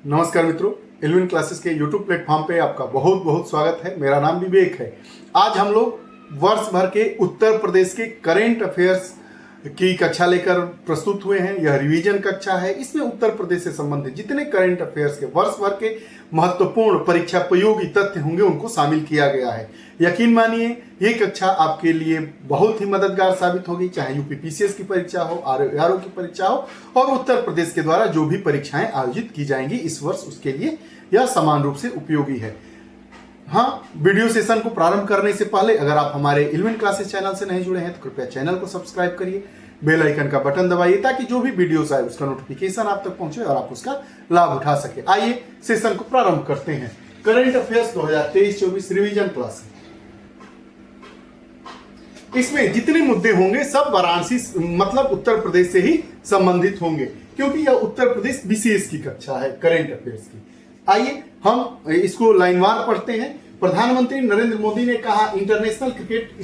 नमस्कार मित्रों, Elvin classes के यूट्यूब प्लेटफॉर्म पे आपका बहुत बहुत स्वागत है। मेरा नाम विवेक है। आज हम लोग वर्ष भर के उत्तर प्रदेश के करेंट अफेयर्स की कक्षा लेकर प्रस्तुत हुए हैं। यह रिवीजन कक्षा है। इसमें उत्तर प्रदेश से संबंधित जितने करेंट अफेयर्स के वर्ष भर के महत्वपूर्ण परीक्षापयोगी तथ्य होंगे उनको शामिल किया गया है। यकीन मानिए ये कक्षा आपके लिए बहुत ही मददगार साबित होगी, चाहे यूपी पीसीएस की परीक्षा हो, आरओ की परीक्षा हो और उत्तर प्रदेश के द्वारा जो भी परीक्षाएं आयोजित की जाएंगी इस वर्ष, उसके लिए यह समान रूप से उपयोगी है। हाँ, वीडियो सेशन को प्रारंभ करने से पहले अगर आप हमारे एलविन क्लासेस चैनल से नहीं जुड़े हैं तो कृपया चैनल को सब्सक्राइब करिए, बेल आइकन का बटन दबाइए ताकि जो भी वीडियोस आए उसका नोटिफिकेशन आप तक पहुंचे और आप उसका लाभ उठा सके। आइए सेशन को प्रारंभ करते हैं। करंट अफेयर्स 2023-24 रिवीजन क्लास है। इसमें जितने मुद्दे होंगे सब वाराणसी मतलब उत्तर प्रदेश से ही संबंधित होंगे, क्योंकि यह उत्तर प्रदेश विशेष की कक्षा है करेंट अफेयर्स की। आइए हम इसको लाइनवार पढ़ते हैं। प्रधानमंत्री नरेंद्र मोदी ने कहा इंटरनेशनल क्रिकेट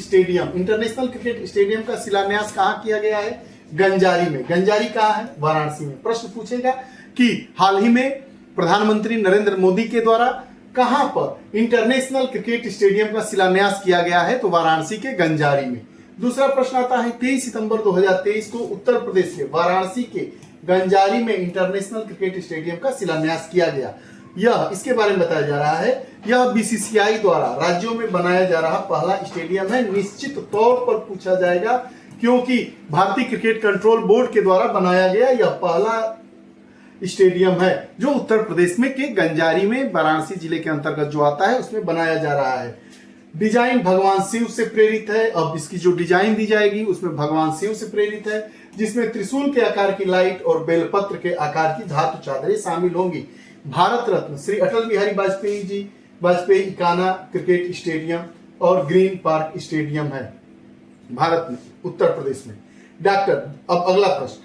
स्टेडियम का शिलान्यास कहाँ किया गया है? गंजारी में। गंजारी कहाँ है? वाराणसी में। प्रश्न पूछेगा कि हाल ही में प्रधानमंत्री नरेंद्र मोदी के द्वारा कहां पर इंटरनेशनल क्रिकेट स्टेडियम का शिलान्यास किया गया है? तो वाराणसी के गंजारी में। दूसरा प्रश्न आता है 23 सितंबर 2023 को उत्तर प्रदेश के वाराणसी के गंजारी में इंटरनेशनल क्रिकेट स्टेडियम का शिलान्यास किया गया। यह इसके बारे में बताया जा रहा है, यह बीसीसीआई द्वारा राज्यों में बनाया जा रहा पहला स्टेडियम है। निश्चित तौर पर पूछा जाएगा क्योंकि भारतीय क्रिकेट कंट्रोल बोर्ड के द्वारा बनाया गया यह पहला स्टेडियम है जो उत्तर प्रदेश में के गंजारी में वाराणसी जिले के अंतर्गत जो आता है उसमें बनाया जा रहा है। डिजाइन भगवान शिव से प्रेरित है। अब इसकी जो डिजाइन दी जाएगी उसमें भगवान शिव से प्रेरित है, जिसमें त्रिशूल के आकार की लाइट और बेलपत्र के आकार की धातु चादरें शामिल होंगी। भारत रत्न श्री अटल बिहारी वाजपेयी इकाना क्रिकेट स्टेडियम और ग्रीन पार्क स्टेडियम है भारत में, उत्तर प्रदेश में। अब अगला प्रश्न,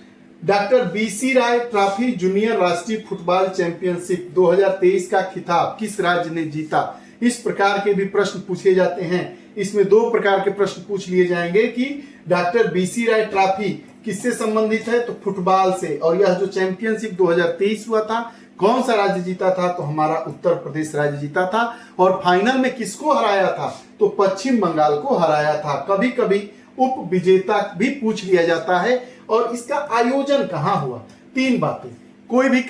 डॉक्टर बीसी राय ट्रॉफी जूनियर राष्ट्रीय फुटबॉल चैंपियनशिप 2023 का खिताब किस राज्य ने जीता? इस प्रकार के भी प्रश्न पूछे जाते हैं। इसमें दो प्रकार के प्रश्न पूछ लिए जाएंगे कि डॉक्टर बीसी राय ट्रॉफी किससे संबंधित है? तो फुटबॉल से। और यह जो चैंपियनशिप 2023 हुआ था कौन सा राज्य जीता था? तो हमारा उत्तर प्रदेश राज्य जीता था। और फाइनल में किसको हराया था? तो पश्चिम बंगाल को हराया था। कभी कभी उप विजेता भी पूछ लिया जाता है। और इसका आयोजन कहाँ हुआ? तीन बातें, कोई भी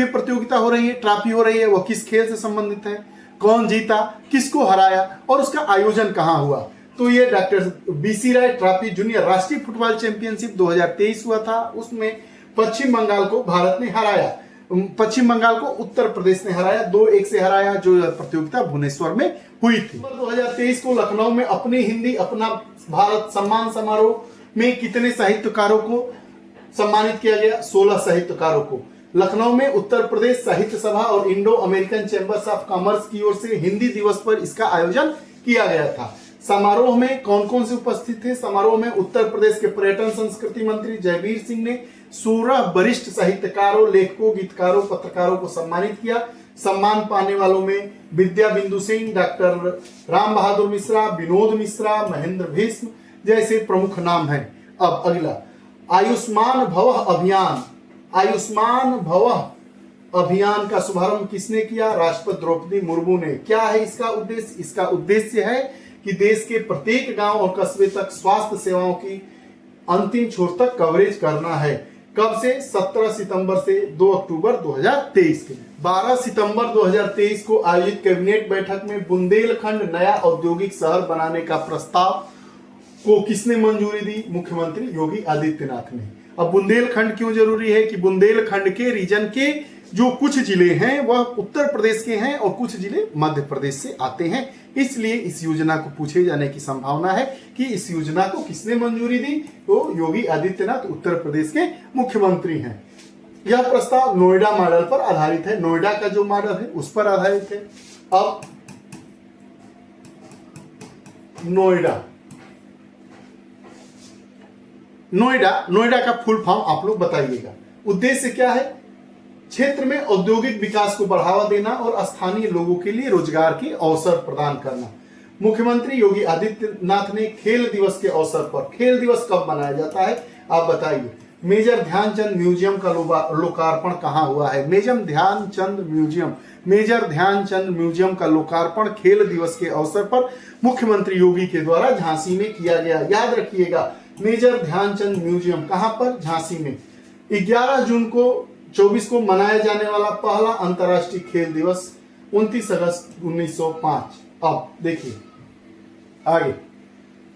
प्रतियोगिता हो रही है, ट्रॉफी हो रही है, वो किस खेल से संबंधित है, कौन जीता, किसको हराया और उसका आयोजन कहाँ हुआ। तो ये डॉक्टर बीसी राय ट्रॉफी जूनियर राष्ट्रीय फुटबॉल चैंपियनशिप 2023 हुआ था, उसमें पश्चिम बंगाल को भारत ने हराया। पश्चिम बंगाल को उत्तर प्रदेश ने हराया, 2-1 से हराया, जो प्रतियोगिता भुवनेश्वर में हुई थी। 2023 को लखनऊ में अपनी हिंदी अपना भारत सम्मान समारोह में कितने साहित्यकारों को सम्मानित किया गया? 16 साहित्यकारों को। लखनऊ में उत्तर प्रदेश साहित्य सभा और Indo American chambers of commerce की ओर से हिंदी दिवस पर इसका आयोजन किया गया था। समारोह में कौन कौन से उपस्थित थे? समारोह में उत्तर प्रदेश के पर्यटन संस्कृति मंत्री जयवीर सिंह ने 16 वरिष्ठ साहित्यकारों, लेखकों, गीतकारों, पत्रकारों को सम्मानित किया। सम्मान पाने वालों में विद्या बिंदु सिंह, डॉक्टर राम बहादुर मिश्रा, विनोद मिश्रा, महेंद्र भीष्म जैसे प्रमुख नाम हैं। अब अगला, आयुष्मान भवः अभियान। आयुष्मान भवः अभियान का शुभारंभ किसने किया? राष्ट्रपति द्रौपदी मुर्मू ने। क्या है इसका उद्देश्य? इसका उद्देश्य है कि देश के प्रत्येक गांव और कस्बे तक स्वास्थ्य सेवाओं की अंतिम छोर तक कवरेज करना है। कब से? 17 सितंबर से 2 अक्टूबर 2023 के। 12 सितंबर 2023 को आयोजित कैबिनेट बैठक में बुंदेलखंड नया औद्योगिक शहर बनाने का प्रस्ताव को किसने मंजूरी दी? मुख्यमंत्री योगी आदित्यनाथ ने। अब बुंदेलखंड क्यों जरूरी है? कि बुंदेलखंड के रीजन के जो कुछ जिले हैं वह उत्तर प्रदेश के हैं और कुछ जिले मध्य प्रदेश से आते हैं, इसलिए इस योजना को पूछे जाने की संभावना है कि इस योजना को किसने मंजूरी दी? तो योगी आदित्यनाथ उत्तर प्रदेश के मुख्यमंत्री हैं। यह प्रस्ताव नोएडा मॉडल पर आधारित है। नोएडा का जो मॉडल है उस पर आधारित है। अब नोएडा का फुल फॉर्म आप लोग बताइएगा। उद्देश्य क्या है? क्षेत्र में औद्योगिक विकास को बढ़ावा देना और स्थानीय लोगों के लिए रोजगार के अवसर प्रदान करना। मुख्यमंत्री योगी आदित्यनाथ ने खेल दिवस के अवसर पर, खेल दिवस कब मनाया जाता है आप बताइए? मेजर ध्यानचंद म्यूजियम का लोकार्पण कहाँ हुआ है? मेजर ध्यानचंद म्यूजियम का लोकार्पण खेल दिवस के अवसर पर मुख्यमंत्री योगी के द्वारा झांसी में किया गया। याद रखिएगा, मेजर ध्यानचंद म्यूजियम कहां पर? झांसी में। 11 जून को 24 को मनाया जाने वाला पहला अंतर्राष्ट्रीय खेल दिवस 29 अगस्त 1905। अब देखिए आगे,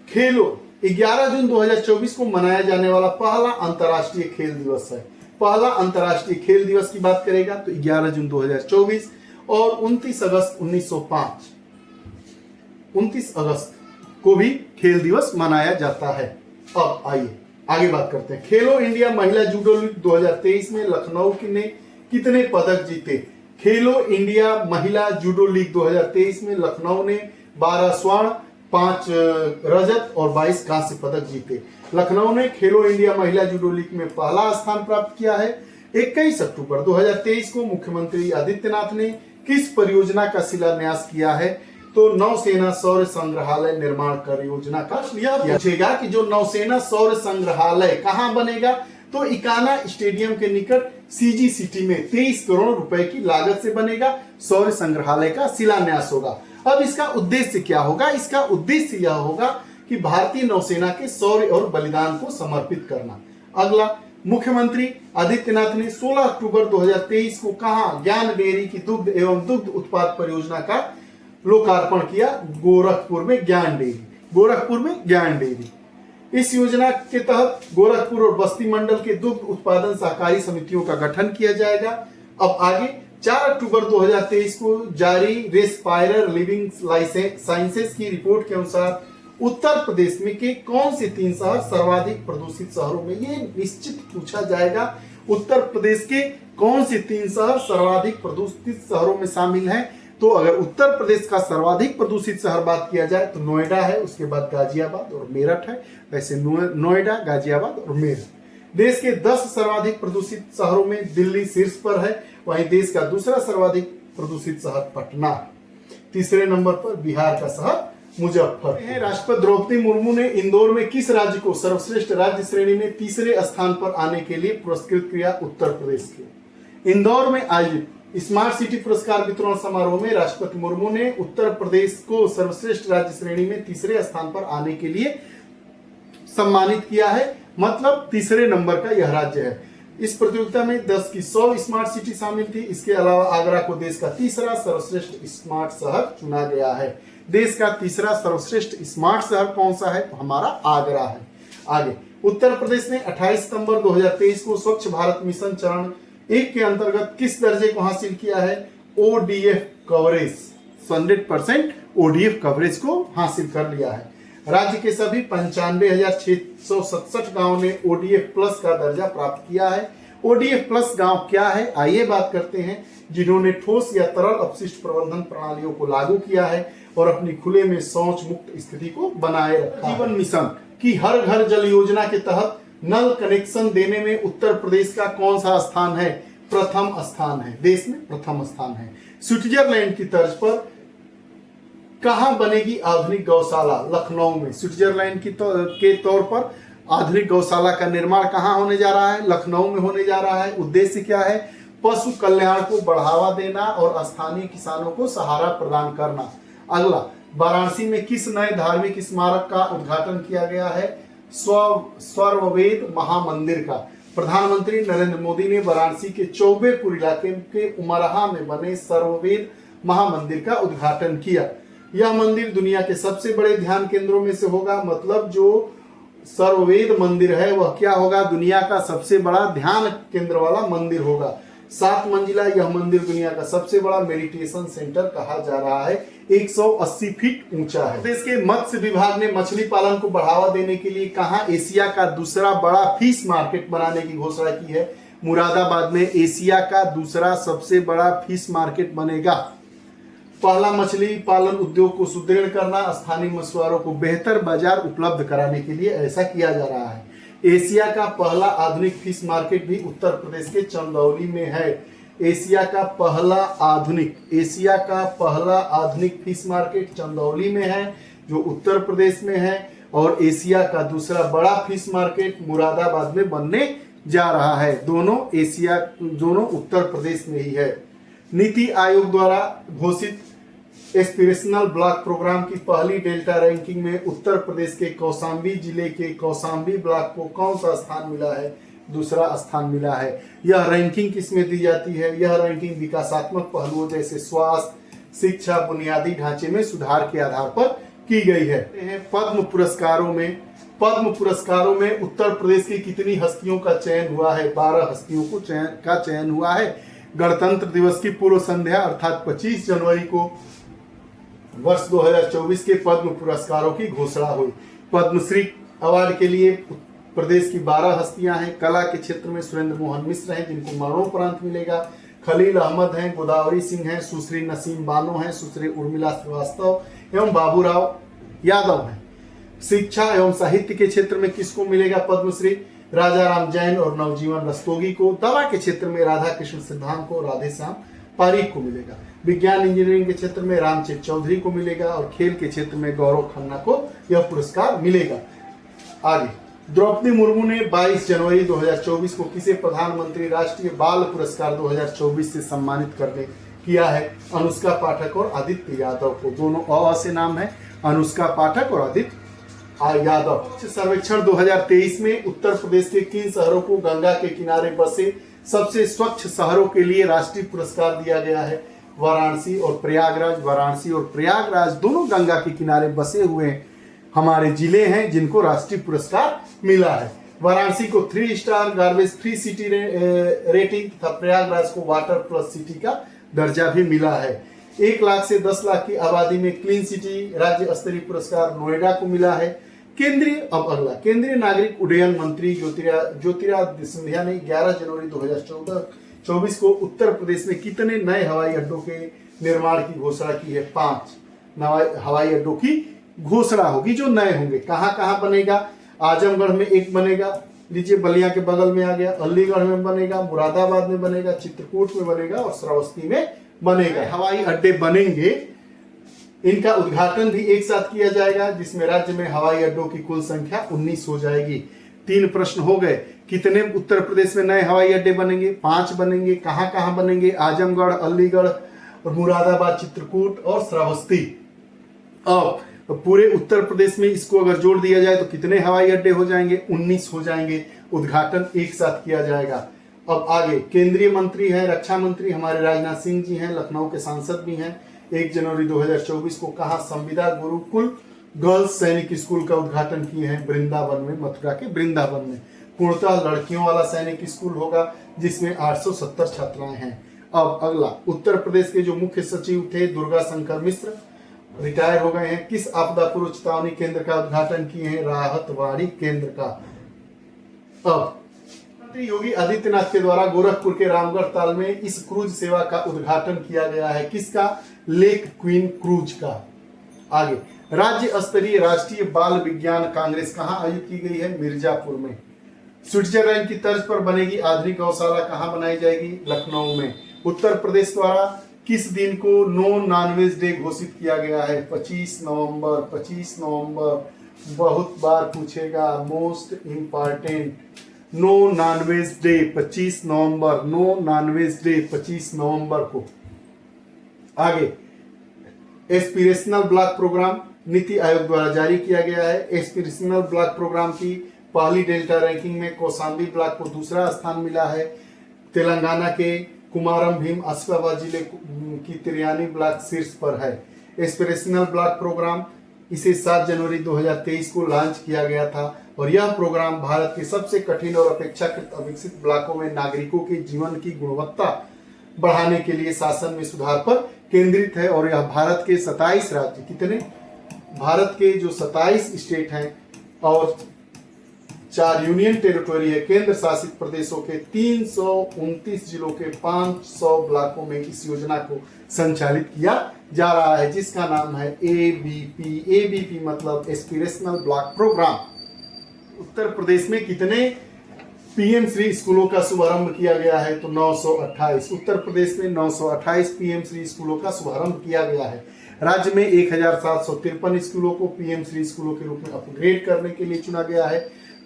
खेलो 11 जून 2024 को मनाया जाने वाला पहला अंतर्राष्ट्रीय खेल दिवस है। पहला अंतर्राष्ट्रीय खेल दिवस की बात करेगा तो 11 जून 2024 और 29 अगस्त 1905, 29 अगस्त को भी खेल दिवस मनाया जाता है। अब आइए आगे बात करते हैं। खेलो इंडिया महिला जूडो लीग 2023 में लखनऊ ने कितने पदक जीते? खेलो इंडिया महिला जूडो लीग 2023 में लखनऊ ने 12 स्वर्ण, 5 रजत और 22 कांस्य पदक जीते। लखनऊ ने खेलो इंडिया महिला जूडो लीग में पहला स्थान प्राप्त किया है। 21 अक्टूबर 2023 को मुख्यमंत्री आदित्यनाथ ने किस परियोजना का शिलान्यास किया है? तो नौसेना सौर्य संग्रहालय निर्माण परियोजना का। यह पूछेगा कि जो नौसेना सौर्य संग्रहालय कहां बनेगा? तो इकाना स्टेडियम के निकट सीजी सिटी में 23 करोड़ रुपए की लागत से बनेगा। सौर्य संग्रहालय का शिलान्यास होगा। अब इसका उद्देश्य क्या होगा? इसका उद्देश्य यह होगा कि भारतीय नौसेना के शौर्य और बलिदान को समर्पित करना। अगला, मुख्यमंत्री आदित्यनाथ ने 16 अक्टूबर 2023 को कहां ज्ञान डेयरी की दुग्ध एवं दुग्ध उत्पाद परियोजना का लोकार्पण किया? गोरखपुर में ज्ञान डेयरी। इस योजना के तहत गोरखपुर और बस्ती मंडल के दुग्ध उत्पादन सहकारी समितियों का गठन किया जाएगा। अब आगे, 4 अक्टूबर 2023 को जारी रेस्पायरर लिविंग साइंसेस की रिपोर्ट के अनुसार उत्तर प्रदेश में के कौन से 3 शहर सर्वाधिक प्रदूषित शहरों में? ये निश्चित पूछा जाएगा। उत्तर प्रदेश के कौन से 3 शहर सर्वाधिक प्रदूषित शहरों में शामिल हैं? तो अगर उत्तर प्रदेश का सर्वाधिक प्रदूषित शहर बात किया जाए तो नोएडा है, उसके बाद गाजियाबाद और मेरठ है। वैसे नोएडा, गाजियाबाद और मेरठ। देश के 10 सर्वाधिक प्रदूषित शहरों में दिल्ली शीर्ष पर है। वहीं देश का दूसरा सर्वाधिक प्रदूषित शहर पटना है। तीसरे नंबर पर बिहार का शहर मुजफ्फरपुर। राष्ट्रपति द्रौपदी मुर्मू ने इंदौर में किस राज्य को सर्वश्रेष्ठ राज्य श्रेणी में तीसरे स्थान पर आने के लिए पुरस्कृत किया? उत्तर प्रदेश के। इंदौर में आयोजित स्मार्ट सिटी पुरस्कार वितरण समारोह में राष्ट्रपति मुर्मू ने उत्तर प्रदेश को सर्वश्रेष्ठ राज्य श्रेणी में तीसरे स्थान पर आने के लिए सम्मानित किया है। मतलब तीसरे नंबर का यह राज्य है। इस प्रतियोगिता में 10 की 100 स्मार्ट सिटी शामिल थी। इसके अलावा आगरा को देश का तीसरा सर्वश्रेष्ठ स्मार्ट शहर चुना गया है। देश का तीसरा सर्वश्रेष्ठ स्मार्ट शहर कौन सा है? तो हमारा आगरा है। आगे, उत्तर प्रदेश ने 28 सितंबर 2023 को स्वच्छ भारत मिशन चरण 1 के अंतर्गत किस दर्जे को हासिल किया है? ओडीएफ कवरेज, 100% ओडीएफ कवरेज को हासिल कर लिया है। राज्य के सभी 95,667 गांवों ने ओडीएफ प्लस का दर्जा प्राप्त किया है। ओडीएफ प्लस गांव क्या है? आइए बात करते हैं। जिन्होंने ठोस या तरल अपशिष्ट प्रबंधन प्रणालियों को लागू किया है और अपनी खुले में शौच मुक्त स्थिति को बनाए रखा। जीवन मिशन की हर घर जल योजना के तहत नल कनेक्शन देने में उत्तर प्रदेश का कौन सा स्थान है? प्रथम स्थान है। देश में प्रथम स्थान है। स्विट्जरलैंड की तर्ज पर कहां बनेगी आधुनिक गौशाला? लखनऊ में। स्विट्जरलैंड के तौर पर आधुनिक गौशाला का निर्माण कहां होने जा रहा है? लखनऊ में होने जा रहा है। उद्देश्य क्या है? पशु कल्याण को बढ़ावा देना और स्थानीय किसानों को सहारा प्रदान करना। अगला, वाराणसी में किस नए धार्मिक स्मारक का उद्घाटन किया गया है? सर्ववेद महामंदिर का। प्रधानमंत्री नरेंद्र मोदी ने वाराणसी के चौबेपुर इलाके के उमरहा में बने सर्ववेद महामंदिर का उद्घाटन किया। यह मंदिर दुनिया के सबसे बड़े ध्यान केंद्रों में से होगा। मतलब जो सर्ववेद मंदिर है वह क्या होगा? दुनिया का सबसे बड़ा ध्यान केंद्र वाला मंदिर होगा। 7 मंजिला यह मंदिर दुनिया का सबसे बड़ा मेडिटेशन सेंटर कहा जा रहा है। 180 फीट ऊंचा है। देश के मत्स्य विभाग ने मछली पालन को बढ़ावा देने के लिए कहां एशिया का दूसरा बड़ा फिश मार्केट बनाने की घोषणा की है? मुरादाबाद में एशिया का दूसरा सबसे बड़ा फिश मार्केट बनेगा। पहला मछली पालन उद्योग को सुदृढ़ करना, स्थानीय मछुआरों को बेहतर बाजार उपलब्ध कराने के लिए ऐसा किया जा रहा है। एशिया का पहला आधुनिक फिश मार्केट भी उत्तर प्रदेश के चंदौली में है। एशिया का पहला आधुनिक फिश मार्केट चंदौली में है, जो उत्तर प्रदेश में है। और एशिया का दूसरा बड़ा फिश मार्केट मुरादाबाद में बनने जा रहा है। दोनों उत्तर प्रदेश में ही है। नीति आयोग द्वारा घोषित एस्पिरेशनल ब्लॉक प्रोग्राम की पहली डेल्टा रैंकिंग में उत्तर प्रदेश के कौशाम्बी जिले के कौशाम्बी ब्लॉक को कौन सा स्थान मिला है? दूसरा स्थान मिला है। यह रैंकिंग किसमें दी जाती है? यह रैंकिंग विकासात्मक पहलुओं जैसे स्वास्थ्य, शिक्षा, बुनियादी ढांचे में सुधार के आधार पर की गई है। पद्म पुरस्कारों में उत्तर प्रदेश की कितनी हस्तियों का चयन हुआ है? 12 हस्तियों का चयन हुआ है। गणतंत्र दिवस की पूर्व संध्या अर्थात 25 जनवरी को वर्ष 2024 के पद्म पुरस्कारों की घोषणा हुई। पद्मश्री अवार्ड के लिए प्रदेश की 12 हस्तियां हैं। कला के क्षेत्र में सुरेंद्र मोहन मिश्र हैं, जिनको मरणोपरांत मिलेगा। खलील अहमद हैं, गोदावरी सिंह हैं, सुश्री नसीम बानो हैं, सुश्री उर्मिला श्रीवास्तव एवं बाबूराव यादव हैं। शिक्षा एवं साहित्य के क्षेत्र में किसको मिलेगा पद्मश्री? राजा राम जैन और नवजीवन रस्तोगी को। दवा के क्षेत्र में राधा कृष्ण सिद्धांत को, राधेश्याम पारीख को मिलेगा। विज्ञान इंजीनियरिंग के क्षेत्र में रामचेत चौधरी को मिलेगा और खेल के क्षेत्र में गौरव खन्ना को यह पुरस्कार मिलेगा। आगे, द्रौपदी मुर्मू ने 22 जनवरी 2024 को किसे प्रधानमंत्री राष्ट्रीय बाल पुरस्कार 2024 से सम्मानित करने किया है? अनुष्का पाठक और आदित्य यादव को। दोनों से नाम है, अनुष्का पाठक और आदित्य यादव। सर्वेक्षण 2023 में उत्तर प्रदेश के किन शहरों को गंगा के किनारे बसे सबसे स्वच्छ शहरों के लिए राष्ट्रीय पुरस्कार दिया गया है? वाराणसी और प्रयागराज। वाराणसी और प्रयागराज दोनों गंगा के किनारे बसे हुए हमारे जिले हैं जिनको राष्ट्रीय पुरस्कार मिला है। वाराणसी को 3 star garbage free city rating तथा प्रयागराज को वाटर प्लस सिटी का दर्जा भी मिला है। 1 लाख से 10 लाख की आबादी में क्लीन सिटी राज्य स्तरीय पुरस्कार नोएडा को मिला है। केंद्रीय नागरिक उड्डयन मंत्री ज्योतिरादित्य सिंधिया ने 11 जनवरी 2024 को उत्तर प्रदेश में कितने नए हवाई अड्डों के निर्माण की घोषणा की है? 5 हवाई अड्डों की घोषणा होगी जो नए होंगे। कहाँ कहाँ बनेगा? आजमगढ़ में एक बनेगा, लीजिए बलिया के बगल में आ गया। अलीगढ़ में बनेगा, मुरादाबाद में बनेगा, चित्रकूट में बनेगा और श्रावस्ती में बनेगा। हवाई अड्डे बनेंगे, इनका उद्घाटन भी एक साथ किया जाएगा, जिसमें राज्य में हवाई अड्डों की कुल संख्या 19 हो जाएगी। 3 प्रश्न हो गए। कितने उत्तर प्रदेश में नए हवाई अड्डे बनेंगे? 5 बनेंगे। कहाँ कहाँ बनेंगे? आजमगढ़, अलीगढ़, मुरादाबाद, चित्रकूट और श्रावस्ती। अब पूरे उत्तर प्रदेश में इसको अगर जोड़ दिया जाए तो कितने हवाई अड्डे हो जाएंगे? 19 हो जाएंगे। उद्घाटन एक साथ किया जाएगा। अब आगे, केंद्रीय मंत्री हैं, रक्षा मंत्री हमारे राजनाथ सिंह जी हैं, लखनऊ के सांसद भी हैं। 1 जनवरी 2024 को कहा संविदा गुरुकुल गर्ल्स सैनिक स्कूल का उद्घाटन किए हैं? वृंदावन में, मथुरा के वृंदावन में। पूर्णतः लड़कियों वाला सैनिक स्कूल होगा जिसमें 870 छात्राएं हैं। अब अगला, उत्तर प्रदेश के जो मुख्य सचिव थे दुर्गा शंकर मिश्र रिटायर हो गए हैं। किस आपदा पूर्व चेतावनी केंद्र का उद्घाटन किए हैं? राहतवाड़ी केंद्र का। अब मुख्यमंत्री योगी आदित्यनाथ के द्वारा गोरखपुर के रामगढ़ ताल में इस क्रूज सेवा का उद्घाटन किया गया है। किसका? लेक क्वीन क्रूज का। आगे, राज्य स्तरीय राष्ट्रीय बाल विज्ञान कांग्रेस कहाँ आयोजित की गई है? मिर्जापुर में। स्विट्जरलैंड की तर्ज पर बनेगी आधुनिक गौशाला कहाँ बनाई जाएगी? लखनऊ में। उत्तर प्रदेश द्वारा किस दिन को नो नॉनवेज डे घोषित किया गया है? 25 नवंबर। 25 नवंबर बहुत बार पूछेगा, most important. No non veg day 25 November. No non veg day 25 नवंबर को। आगे, aspirational block programme NITI Aayog द्वारा जारी किया गया है। एस्पिरेशनल ब्लॉक प्रोग्राम की पहली डेल्टा रैंकिंग में कौशाम्बी ब्लॉक को दूसरा स्थान मिला है। तेलंगाना के कुमारम भीम आसिफाबाद जिले की तिरयानी ब्लॉक शीर्ष पर है। एस्पिरेशनल ब्लॉक प्रोग्राम इसे 7 जनवरी 2023 को लॉन्च किया गया था और यह प्रोग्राम भारत के सबसे कठिन और अपेक्षाकृत अविकसित ब्लॉकों में नागरिकों के जीवन की गुणवत्ता बढ़ाने के लिए शासन में सुधार पर केंद्रित है। और यह भारत के 27 राज्य, कितने? भारत के जो 27 स्टेट हैं और 4 यूनियन टेरिटोरी है, केंद्र शासित प्रदेशों के 329 जिलों के 500 ब्लॉकों में इस योजना को संचालित किया जा रहा है, जिसका नाम है एबीपी। एबीपी मतलब aspirational block programme. Uttar Pradesh में कितने पीएम श्री स्कूलों का शुभारंभ किया गया है? तो 928। उत्तर प्रदेश में 928 पीएम श्री स्कूलों का शुभारंभ किया गया है। राज्य में 1753 स्कूलों को पीएम श्री स्कूलों के रूप में अपग्रेड करने के लिए चुना गया है।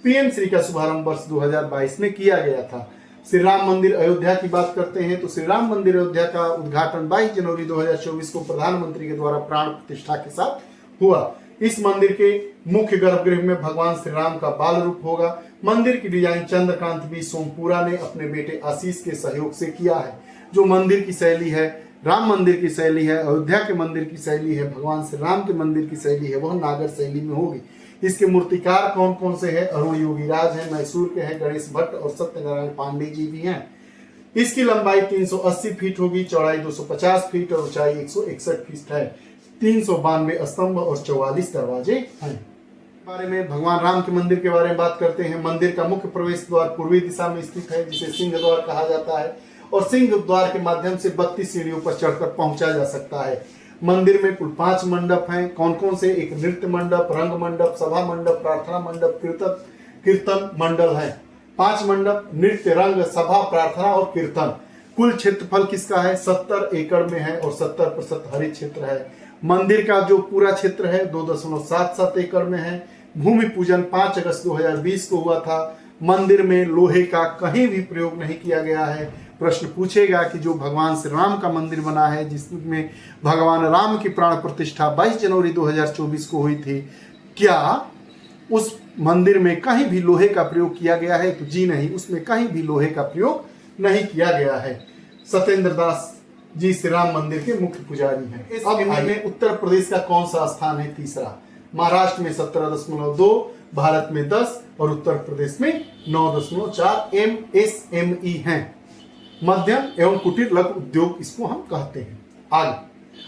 पीएम श्री का शुभारंभ वर्ष 2022 में किया गया था। श्री राम मंदिर अयोध्या की बात करते हैं तो श्री राम मंदिर अयोध्या का उद्घाटन 22 जनवरी 2024 को प्रधानमंत्री के द्वारा प्राण प्रतिष्ठा के साथ हुआ। इस मंदिर के मुख्य गर्भगृह में भगवान श्री राम का बाल रूप होगा। मंदिर की डिजाइन चंद्रकांत बी सोमपुरा ने अपने बेटे आशीष के सहयोग से किया है। जो मंदिर की शैली है, राम मंदिर की शैली है, अयोध्या के मंदिर की शैली है, भगवान श्री राम के मंदिर की शैली है, वह नागर शैली में होगी। इसके मूर्तिकार कौन कौन से हैं? अरुण योगीराज हैं, मैसूर के हैं, गणेश भट्ट और सत्यनारायण पांडे जी भी हैं। इसकी लंबाई 380 फीट होगी, चौड़ाई 250 फीट और ऊंचाई 161 फीट है। 392 स्तंभ और 44 दरवाजे हैं। बारे में भगवान राम के मंदिर के बारे में बात करते हैं। मंदिर का मुख्य प्रवेश द्वार पूर्वी दिशा में स्थित है, जिसे सिंह द्वार कहा जाता है, और सिंह द्वार के माध्यम से 32 सीढ़ियों पर चढ़कर पहुंचा जा सकता है। मंदिर में कुल 5 मंडप हैं। कौन कौन से? एक नृत्य मंडप, रंग मंडप, सभा मंडप, प्रार्थना मंडप, कीर्तन मंडल है। 5 मंडप, नृत्य, रंग, सभा, प्रार्थना और कीर्तन। कुल क्षेत्रफल किसका है? 70 एकड़ में है और 70% हरित क्षेत्र है। मंदिर का जो पूरा क्षेत्र है 2.77 एकड़ में है। भूमि पूजन 5 अगस्त 2020 को हुआ था। मंदिर में लोहे का कहीं भी प्रयोग नहीं किया गया है। प्रश्न पूछेगा कि जो भगवान श्री राम का मंदिर बना है, जिसमें भगवान राम की प्राण प्रतिष्ठा 22 जनवरी 2024 को हुई थी, क्या उस मंदिर में कहीं भी लोहे का प्रयोग किया गया है? तो जी नहीं, उसमें कहीं भी लोहे का प्रयोग नहीं किया गया है। सत्येंद्र दास जी श्री राम मंदिर के मुख्य पुजारी हैं। इस में उत्तर प्रदेश का कौन सा स्थान है? तीसरा। महाराष्ट्र में 17.2, भारत में 10 और उत्तर प्रदेश में 9.4 MSME हैं। मध्यम एवं कुटीर लघु उद्योग इसको हम कहते हैं। आगे,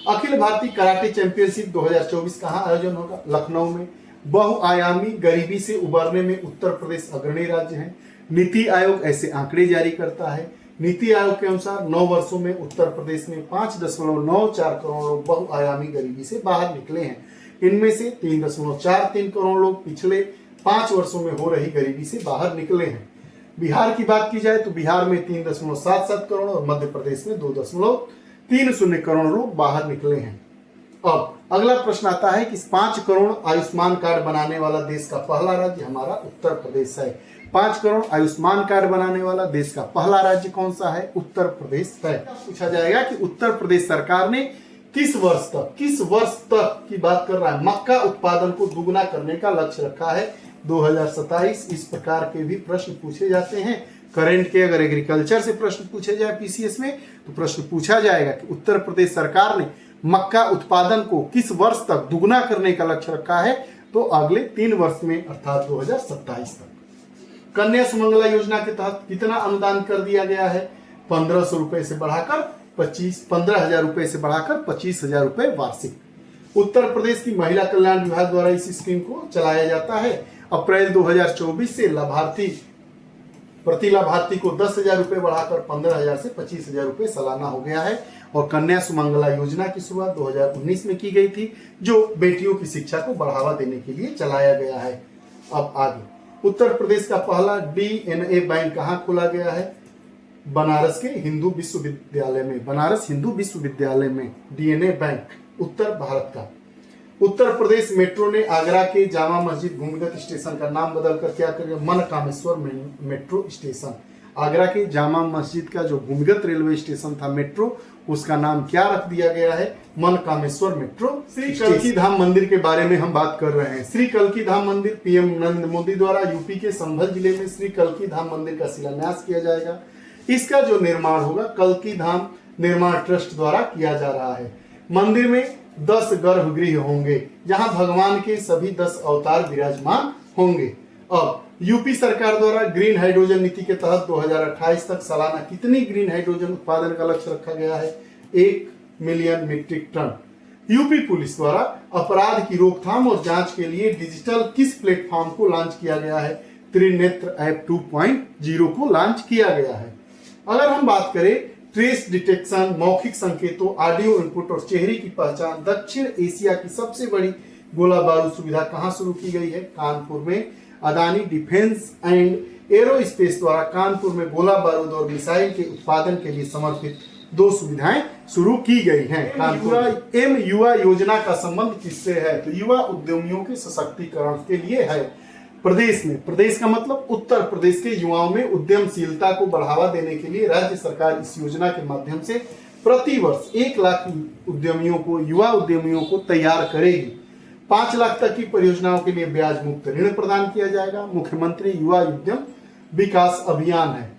अखिल भारतीय कराटे चैंपियनशिप 2024 कहाँ आयोजन होगा? लखनऊ में। बहुआयामी गरीबी से उबरने में उत्तर प्रदेश अग्रणी राज्य है। नीति आयोग ऐसे आंकड़े जारी करता है। नीति आयोग के अनुसार 9 वर्षों में उत्तर प्रदेश में 5.94 करोड़ लोग बहुआयामी गरीबी से बाहर निकले हैं। इनमें से 3.43 करोड़ लोग पिछले 5 वर्षों में हो रही गरीबी से बाहर निकले हैं। बिहार की बात की जाए तो बिहार में 3.77 करोड़ और मध्य प्रदेश में 2.30 करोड़ लोग बाहर निकले हैं। अब अगला प्रश्न आता है कि 5 करोड़ आयुष्मान कार्ड बनाने वाला देश का पहला राज्य हमारा उत्तर प्रदेश है। 5 करोड़ आयुष्मान कार्ड बनाने वाला देश का पहला राज्य कौन सा है? उत्तर प्रदेश है। पूछा जाएगा कि उत्तर प्रदेश सरकार ने किस वर्ष तक की बात कर रहा है, मक्का उत्पादन को दुगना करने का लक्ष्य रखा है? 2027। इस प्रकार के भी प्रश्न पूछे जाते हैं। करंट के अगर एग्रीकल्चर से प्रश्न पूछे जाए पीसीएस में, तो प्रश्न पूछा जाएगा कि उत्तर प्रदेश सरकार ने मक्का उत्पादन को किस वर्ष तक दुगना करने का लक्ष्य रखा है? तो अगले 3 वर्ष में, अर्थात 2027 तक। कन्या सुमंगला योजना के तहत कितना अनुदान कर दिया गया है? 1500 रुपए से बढ़ाकर 15,000 रुपए से बढ़ाकर 25,000 रुपए वार्षिक। उत्तर प्रदेश की महिला कल्याण विभाग द्वारा इस स्कीम को चलाया जाता है। अप्रैल 2024 से प्रति लाभार्थी को 10,000 रुपए बढ़ाकर 15,000 से 25,000 रुपए सालाना हो गया है। और कन्या सुमंगला योजना की शुरुआत 2019 में की गई थी, जो बेटियों की शिक्षा को बढ़ावा देने के लिए चलाया गया है। अब आगे, उत्तर प्रदेश का पहला DNA बैंक कहाँ खोला गया है? बनारस के हिंदू विश्वविद्यालय में। बनारस हिंदू विश्वविद्यालय में DNA बैंक उत्तर भारत का। उत्तर प्रदेश मेट्रो ने आगरा के जामा मस्जिद भूमिगत स्टेशन का नाम बदलकर क्या कर दिया? Mankameshwar metro station. आगरा के जामा मस्जिद का जो भूमिगत रेलवे स्टेशन था मेट्रो, उसका नाम क्या रख दिया गया है? मनकामेश्वर मेट्रो। श्री कल्की धाम मंदिर के बारे में हम बात कर रहे हैं। श्री कल्की धाम मंदिर पीएम नरेंद्र मोदी द्वारा यूपी के संभल जिले में श्री कल्की धाम मंदिर का शिलान्यास किया जाएगा। इसका जो निर्माण होगा कल्की धाम निर्माण ट्रस्ट द्वारा किया जा रहा है। मंदिर में 10 गर्भगृह होंगे, जहां भगवान के सभी 10 अवतार विराजमान होंगे। अब यूपी सरकार द्वारा ग्रीन हाइड्रोजन नीति के तहत 2028 तक सालाना कितनी ग्रीन हाइड्रोजन उत्पादन का लक्ष्य रखा गया है? 1 million metric tonne. UP police द्वारा अपराध की रोकथाम और जांच के लिए डिजिटल किस प्लेटफॉर्म को लॉन्च किया गया है? त्रिनेत्र ऐप 2.0 को लॉन्च किया गया है। अगर हम बात करें ट्रेस डिटेक्शन, मौखिक संकेतों, ऑडियो इनपुट और चेहरे की पहचान, दक्षिण एशिया की सबसे बड़ी गोला बारूद सुविधा कहां शुरू की गई है? कानपुर में। अदानी डिफेंस एंड एरोस्पेस द्वारा कानपुर में गोला बारूद और मिसाइल के उत्पादन के लिए समर्पित 2 सुविधाएं शुरू की गई हैं। युवा योजना का संबंध किससे है? तो युवा उद्यमियों के सशक्तिकरण के लिए है। प्रदेश में, प्रदेश का मतलब उत्तर प्रदेश के युवाओं में उद्यमशीलता को बढ़ावा देने के लिए राज्य सरकार इस योजना के माध्यम से प्रति वर्ष 1 लाख उद्यमियों को, युवा उद्यमियों को तैयार करेगी। 5 लाख तक की परियोजनाओं के लिए ब्याज मुक्त ऋण प्रदान किया जाएगा। मुख्यमंत्री युवा उद्यम विकास अभियान है।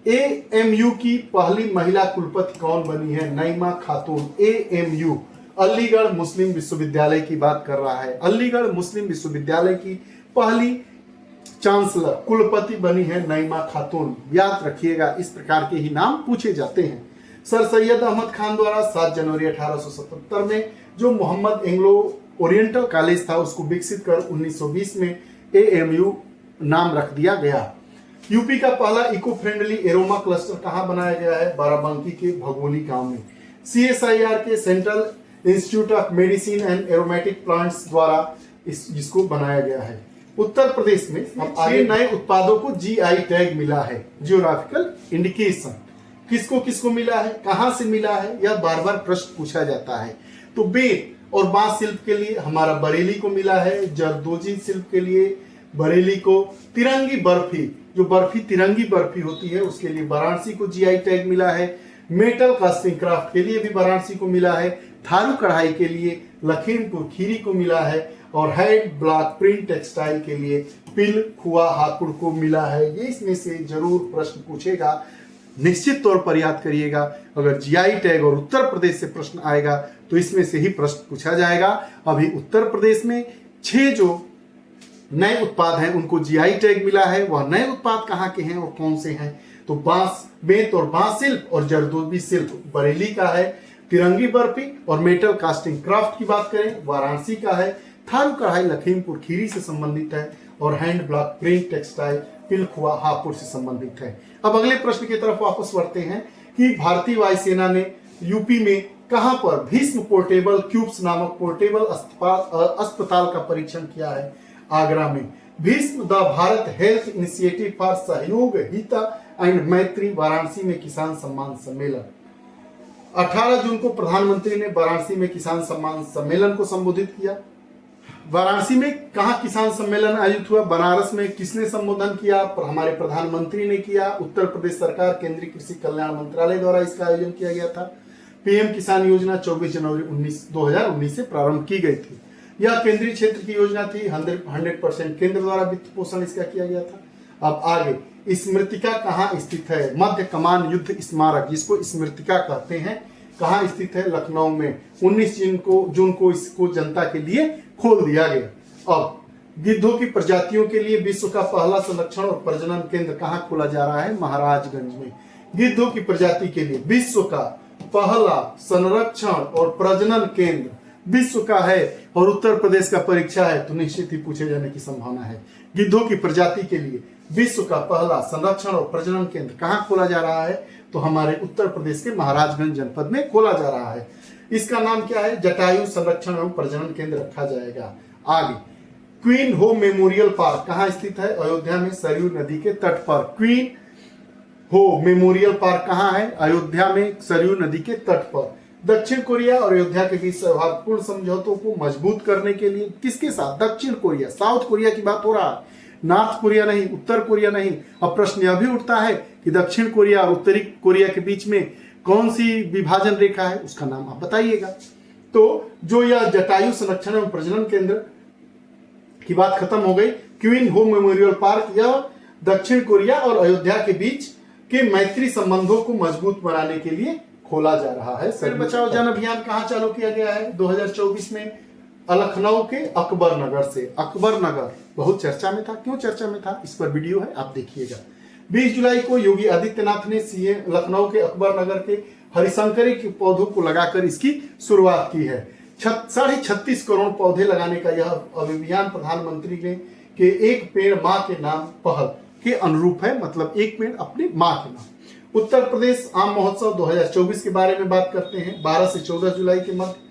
एएमयू की पहली महिला कुलपति कौन बनी है? नईमा खातून। एएमयू अलीगढ़ मुस्लिम विश्वविद्यालय की बात कर रहा है। अलीगढ़ मुस्लिम विश्वविद्यालय की पहली चांसलर कुलपति बनी है नईमा खातून। याद रखिएगा, इस प्रकार के ही नाम पूछे जाते हैं। सर सैयद अहमद खान द्वारा 7 जनवरी 1877 में जो मोहम्मद एंग्लो ओरिएंटल कॉलेज था उसको विकसित कर 1920 में एएमयू नाम रख दिया गया। यूपी का पहला इको फ्रेंडली एरोमा क्लस्टर कहां बनाया गया है? बाराबंकी के भगोली गांव में। सीएसआईआर के central institute of medicine and aromatic plants द्वारा जिसको बनाया गया है। उत्तर प्रदेश में अब आगे नए उत्पादों को जीआई टैग मिला है। जियोग्राफिकल इंडिकेशन किसको किसको मिला है, कहां से मिला है, यह बार बार प्रश्न पूछा जाता है। तो बेंत और बांस शिल्प के लिए हमारा बरेली को मिला है। जरदोजी शिल्प के लिए बरेली को। तिरंगी बर्फी, जो बर्फी तिरंगी बर्फी होती है उसके लिए वाराणसी को जीआई टैग मिला है। मेटल कास्टिंग क्राफ्ट के लिए भी वाराणसी को मिला है। थारू कढ़ाई के लिए लखीमपुर खीरी को मिला है। और हैंड ब्लॉक प्रिंट टेक्सटाइल के लिए पिलखुआ हापुड़ को मिला है। ये इसमें से जरूर प्रश्न पूछेगा, निश्चित तौर पर याद करिएगा। अगर जीआई टैग और उत्तर प्रदेश से प्रश्न आएगा तो इसमें से ही प्रश्न पूछा जाएगा। अभी उत्तर प्रदेश में 6 जो नए उत्पाद हैं उनको जीआई टैग मिला है। वह नए उत्पाद कहाँ के हैं और कौन से हैं? तो बांस, बेंत और बांस शिल्प और जरदोजी शिल्प बरेली का है। तिरंगी बर्फी और मेटल कास्टिंग क्राफ्ट की बात करें वाराणसी का है। थारू कढ़ाई लखीमपुर खीरी से संबंधित है। और hand block print textile Pilkhuwa Hapur से संबंधित है। अब अगले प्रश्न की तरफ वापस बढ़ते हैं कि भारतीय वायुसेना ने यूपी में कहां पर भीष्म पोर्टेबल क्यूब्स नामक पोर्टेबल अस्पताल का परीक्षण किया है? आगरा में। Bhishma the Bharat health initiative for सहयोग हित एंड मैत्री वाराणसी में किसान सम्मान सम्मेलन। 18 जून को प्रधानमंत्री ने वाराणसी में किसान सम्मान सम्मेलन को संबोधित किया। वाराणसी में कहा किसान सम्मेलन आयोजित हुआ? बनारस में किसने संबोधन किया? हमारे प्रधानमंत्री ने किया। उत्तर प्रदेश सरकार केंद्रीय कृषि कल्याण मंत्रालय द्वारा इसका आयोजन किया गया था। पीएम किसान योजना 24 जनवरी 2019 से प्रारंभ की गई थी। यह केंद्रीय क्षेत्र की योजना थी। 100% केंद्र द्वारा वित्त पोषण इसका किया गया था। अब आगे स्मृतिका कहाँ स्थित है? मध्य कमान युद्ध स्मारक, जिसको स्मृतिका कहते हैं, कहाँ स्थित है? लखनऊ में। 19 जून को इसको जनता के लिए खोल दिया गया। अब गिद्धों की प्रजातियों के लिए विश्व का पहला संरक्षण और प्रजनन केंद्र कहाँ खोला जा रहा है? महाराजगंज में। गिद्धों की प्रजाति के लिए विश्व का पहला संरक्षण और प्रजनन केंद्र विश्व का है और उत्तर प्रदेश का परीक्षा है तो निश्चित ही पूछे जाने की संभावना है। गिद्धों की प्रजाति के लिए विश्व का पहला संरक्षण और प्रजनन केंद्र कहाँ खोला जा रहा है? तो हमारे उत्तर प्रदेश के महाराजगंज जनपद में खोला जा रहा है। इसका नाम क्या है? जटायु संरक्षण एवं प्रजनन केंद्र रखा जाएगा। आगे क्वीन हो मेमोरियल पार्क कहाँ स्थित है? अयोध्या में, सरयू नदी के तट पर। क्वीन हो मेमोरियल पार्क कहाँ है? अयोध्या में, सरयू नदी के तट पर। दक्षिण कोरिया और अयोध्या के बीच सौहार्दपूर्ण समझौतों को मजबूत करने के लिए किसके साथ? दक्षिण कोरिया, साउथ कोरिया की बात हो रहा है, नॉर्थ कोरिया नहीं, उत्तर कोरिया नहीं। अब प्रश्न यह भी उठता है कि दक्षिण कोरिया और उत्तरी कोरिया के बीच में कौन सी विभाजन रेखा है? उसका नाम आप बताइएगा। तो जो यह जटायु संरक्षण एवं प्रजनन केंद्र की बात खत्म हो गई। क्वीन हो मेमोरियल पार्क यह दक्षिण कोरिया और अयोध्या के बीच के मैत्री संबंधों को मजबूत बनाने के लिए खोला जा रहा है। पेड़ बचाओ जन अभियान कहाँ चालू किया गया है? 2024 में लखनऊ के अकबर नगर से। अकबर नगर बहुत चर्चा में था। क्यों चर्चा में था? इस पर वीडियो है, आप देखिएगा। 20 जुलाई को योगी आदित्यनाथ ने सीएम लखनऊ के अकबर नगर के हरिशंकरी के पौधों को लगाकर इसकी शुरुआत की है। 36.5 करोड़ पौधे लगाने का यह अभियान प्रधानमंत्री ने के एक पेड़ माँ के नाम पहल के अनुरूप है, मतलब एक पेड़ अपने माँ के नाम। उत्तर प्रदेश आम महोत्सव 2024 के बारे में बात करते हैं। 12 से 14 जुलाई के मध्य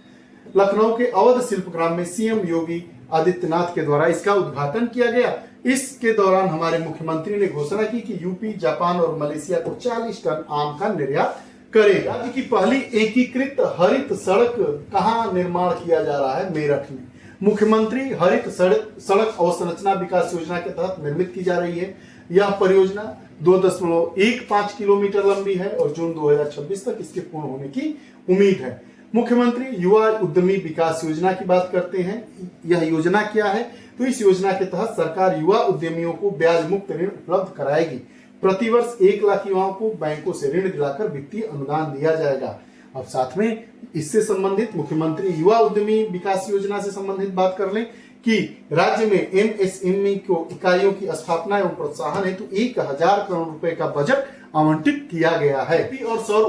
लखनऊ के अवध शिल्पग्राम में सीएम योगी आदित्यनाथ के द्वारा इसका उद्घाटन किया गया। इसके दौरान हमारे मुख्यमंत्री ने घोषणा की कि यूपी, जापान और मलेशिया को 40 टन आम का निर्यात करेगा। राज्य की पहली एकीकृत हरित सड़क कहाँ निर्माण किया जा रहा है? मेरठ में। मुख्यमंत्री हरित सड़क अवसंरचना विकास योजना के तहत निर्मित की जा रही है। यह परियोजना 2.15 किलोमीटर लंबी है और जून 2026 तक इसके पूर्ण होने की उम्मीद है। मुख्यमंत्री युवा उद्यमी विकास योजना की बात करते हैं। यह योजना क्या है? तो इस योजना के तहत सरकार युवा उद्यमियों को ब्याज मुक्त ऋण उपलब्ध कराएगी। प्रतिवर्ष 1 लाख युवाओं को बैंकों से ऋण दिलाकर वित्तीय अनुदान दिया जाएगा। अब साथ में इससे संबंधित मुख्यमंत्री युवा उद्यमी विकास योजना से संबंधित बात कर लें कि राज्य में एमएसएमई को इकाइयों की स्थापना एवं प्रोत्साहन हेतु 1000 करोड़ रुपए का बजट आवंटित किया गया है। और सौर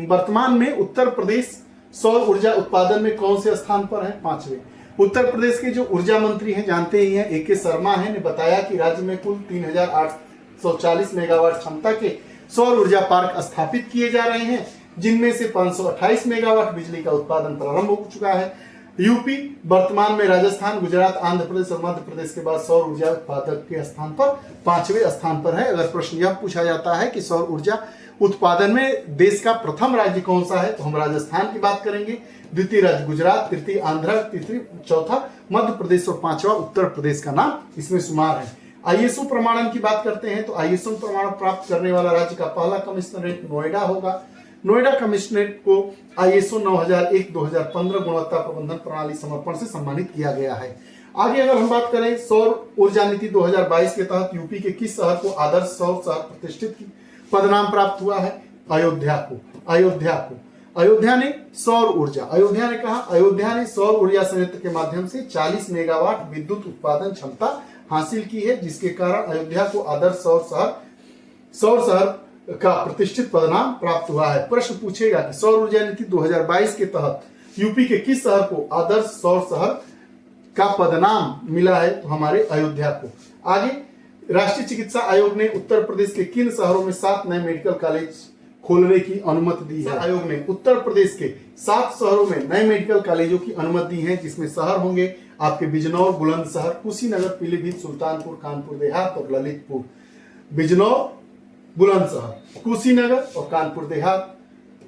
वर्तमान में उत्तर प्रदेश सौर ऊर्जा उत्पादन में कौन से स्थान पर है? 5वें। उत्तर प्रदेश के जो ऊर्जा मंत्री हैं जानते ही हैं, AK शर्मा हैं, ने बताया कि राज्य में कुल 3840 मेगावाट क्षमता के सौर ऊर्जा पार्क स्थापित किए जा रहे हैं, जिनमें से 528 मेगावाट बिजली का उत्पादन प्रारंभ हो चुका है। यूपी वर्तमान में राजस्थान, गुजरात, आंध्र प्रदेश और मध्य प्रदेश के बाद सौर ऊर्जा उत्पादक के स्थान पर 5वें स्थान पर है। अगर प्रश्न यह पूछा जाता है कि सौर ऊर्जा उत्पादन में देश का प्रथम राज्य कौन सा है, तो हम राजस्थान की बात करेंगे। द्वितीय राज्य गुजरात, तृतीय आंध्र, चौथा मध्य प्रदेश और 5वां उत्तर प्रदेश का नाम इसमें शुमार है। ISO प्रमाणन की बात करते हैं तो ISO प्रमाण प्राप्त करने वाला राज्य का पहला कमिश्नरेट नोएडा होगा। नोएडा कमिश्नरेट को ISO 9001-2015 गुणवत्ता प्रबंधन प्रणाली समर्पण से सम्मानित किया गया है। आगे अगर हम बात करें सौर ऊर्जा नीति 2022 के तहत यूपी के किस शहर को आदर्श सौर शहर प्रतिष्ठित पदनाम प्राप्त हुआ है? अयोध्या ने सौर ऊर्जा, अयोध्या ने कहा, अयोध्या ने सौर ऊर्जा संयंत्र के माध्यम से 40 मेगावाट विद्युत उत्पादन क्षमता हासिल की है, जिसके कारण अयोध्या को आदर्श सौर शहर का प्रतिष्ठित पदनाम प्राप्त हुआ है। प्रश्न पूछेगा कि सौर ऊर्जा नीति 2022 के तहत यूपी के किस शहर को आदर्श सौर शहर का पदनाम मिला है? तो हमारे अयोध्या को। आगे राष्ट्रीय चिकित्सा आयोग ने उत्तर प्रदेश के किन शहरों में 7 नए मेडिकल कॉलेज खोलने की अनुमति दी है? आयोग ने उत्तर प्रदेश के 7 शहरों में नए मेडिकल कॉलेजों की अनुमति दी है, जिसमें शहर होंगे आपके बिजनौर, बुलंदशहर, कुशीनगर, पीलीभीत, सुल्तानपुर, कानपुर देहात और ललितपुर। बिजनौर, बुलंदशहर, कुशीनगर और कानपुर देहात,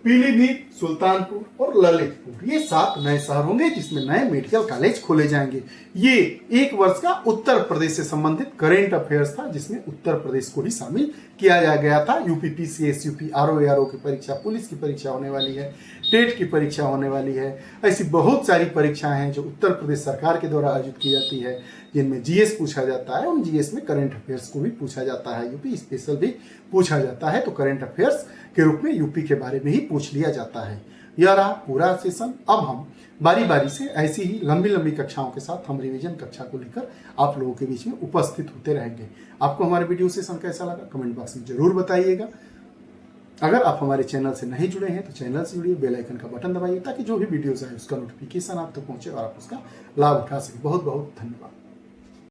पीलीभीत, सुल्तानपुर और ललितपुर, ये 7 नए शहर होंगे जिसमें नए मेडिकल कॉलेज खोले जाएंगे। ये 1 वर्ष का उत्तर प्रदेश से संबंधित करेंट अफेयर्स था, जिसमें उत्तर प्रदेश को ही शामिल किया गया था। यूपी PCS, यूपी RO की परीक्षा, पुलिस की परीक्षा होने वाली है, टेट की परीक्षा होने वाली है। ऐसी बहुत सारी परीक्षाएं हैं जो उत्तर प्रदेश सरकार के द्वारा आयोजित की जाती है, जिनमें GS पूछा जाता है। उन GS में करंट अफेयर्स को भी पूछा जाता है, यूपी स्पेशल भी पूछा जाता है। तो करंट अफेयर्स के रूप में यूपी के बारे में ही पूछ लिया जाता है। यह रहा पूरा सेशन। अब हम बारी बारी से ऐसी ही लंबी लंबी कक्षाओं के साथ हम रिवीजन कक्षा को लेकर आप लोगों के बीच में उपस्थित होते रहेंगे। आपको हमारे वीडियो सेशन कैसा लगा कमेंट बॉक्स में जरूर बताइएगा। अगर आप हमारे चैनल से नहीं जुड़े हैं तो चैनल से जुड़िए, बेल आइकन का बटन दबाइए ताकि जो भी वीडियोस आए उसका नोटिफिकेशन आप तक पहुंचे और आप उसका लाभ उठा सकें। बहुत बहुत धन्यवाद।